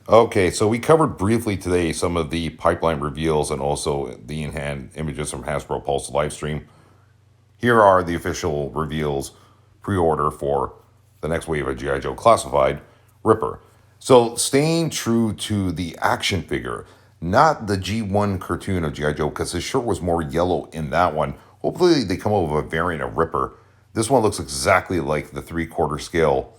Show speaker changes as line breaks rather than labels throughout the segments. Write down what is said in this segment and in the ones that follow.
Okay, so we covered briefly today some of the pipeline reveals and also the in-hand images from Hasbro Pulse live stream. Here are the official reveals pre-order for the next wave of G.I. Joe Classified Ripper. So staying true to the action figure, not the G1 cartoon of G.I. Joe, because his shirt was more yellow in that one. Hopefully they come up with a variant of Ripper. This one looks exactly like the 3/4 scale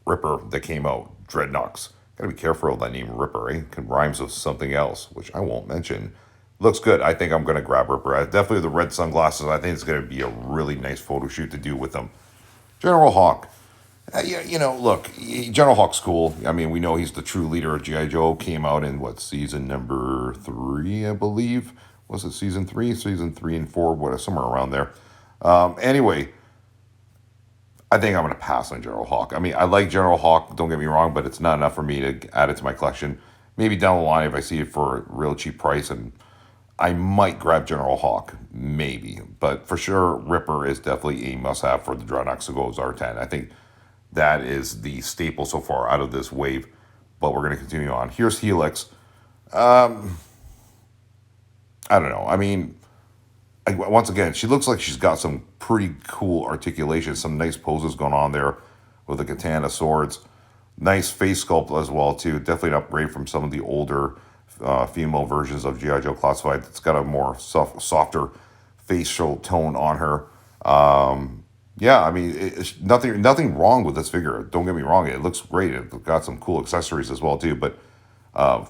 Ripper that came out, Dreadnoks. Gotta be careful with that name Ripper, eh? It rhymes with something else, which I won't mention. Looks good. I think I'm gonna grab Ripper. Definitely the red sunglasses. I think it's gonna be a really nice photo shoot to do with them. General Hawk. Yeah, look, General Hawk's cool. I mean, we know he's the true leader of G.I. Joe. Came out in what, season number 3, I believe. Was it season 3? Season 3 and 4, what, somewhere around there. Anyway, I think I'm going to pass on General Hawk. I mean, I like General Hawk, don't get me wrong, but it's not enough for me to add it to my collection. Maybe down the line if I see it for a real cheap price, and I might grab General Hawk, maybe. But for sure, Ripper is definitely a must-have for the Dreadnoks to go as R10. I think that is the staple so far out of this wave, but we're going to continue on. Here's Helix. I don't know. I mean, once again, she looks like she's got some pretty cool articulation, some nice poses going on there with the katana swords. Nice face sculpt as well, too. Definitely an upgrade from some of the older female versions of G.I. Joe Classified. It's got a more softer facial tone on her. Yeah, I mean, it's nothing wrong with this figure. Don't get me wrong. It looks great. It's got some cool accessories as well, too. But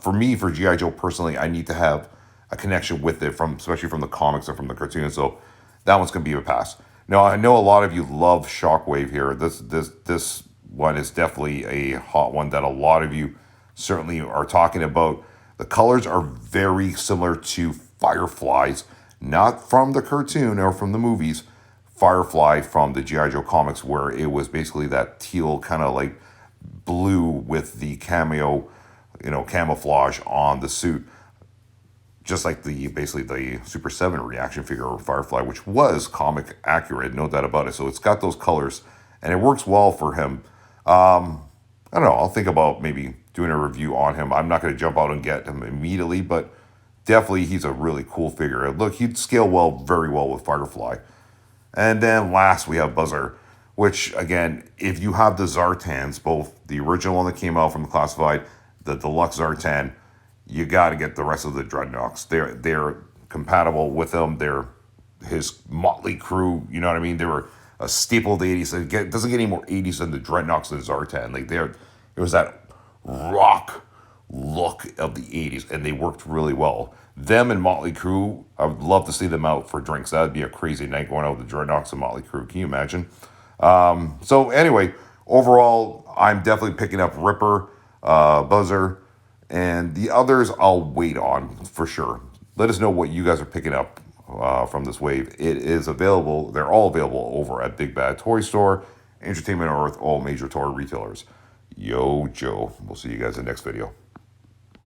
for me, for G.I. Joe personally, I need to have a connection with it, especially from the comics and from the cartoons. So that one's going to be a pass. Now, I know a lot of you love Shockwave here. This one is definitely a hot one that a lot of you certainly are talking about. The colors are very similar to Firefly's, not from the cartoon or from the movies. Firefly from the G.I. Joe comics, where it was basically that teal kind of like blue with the cameo, camouflage on the suit. Just like basically the Super 7 reaction figure of Firefly, which was comic accurate, no doubt about it. So it's got those colors, and it works well for him. I don't know. I'll think about maybe doing a review on him. I'm not going to jump out and get him immediately, but definitely he's a really cool figure. Look, he'd scale very well with Firefly. And then last we have Buzzer, which again, if you have the Zartans, both the original one that came out from the Classified, the Deluxe Zartan, you got to get the rest of the Dreadnoks. They're compatible with them. They're his motley crew. You know what I mean? They were a staple of the 80s. It doesn't get any more 80s than the Dreadnoks and Zartan. Like it was that rock look of the 80s, and they worked really well. Them and Motley Crue, I would love to see them out for drinks. That would be a crazy night going out with the Dreadnoks and Motley Crue. Can you imagine? So anyway, overall, I'm definitely picking up Ripper, Buzzer, and the others I'll wait on for sure. Let us know what you guys are picking up from this wave. It is available. They're all available over at Big Bad Toy Store, Entertainment Earth, all major toy retailers. Yo, Joe. We'll see you guys in the next video.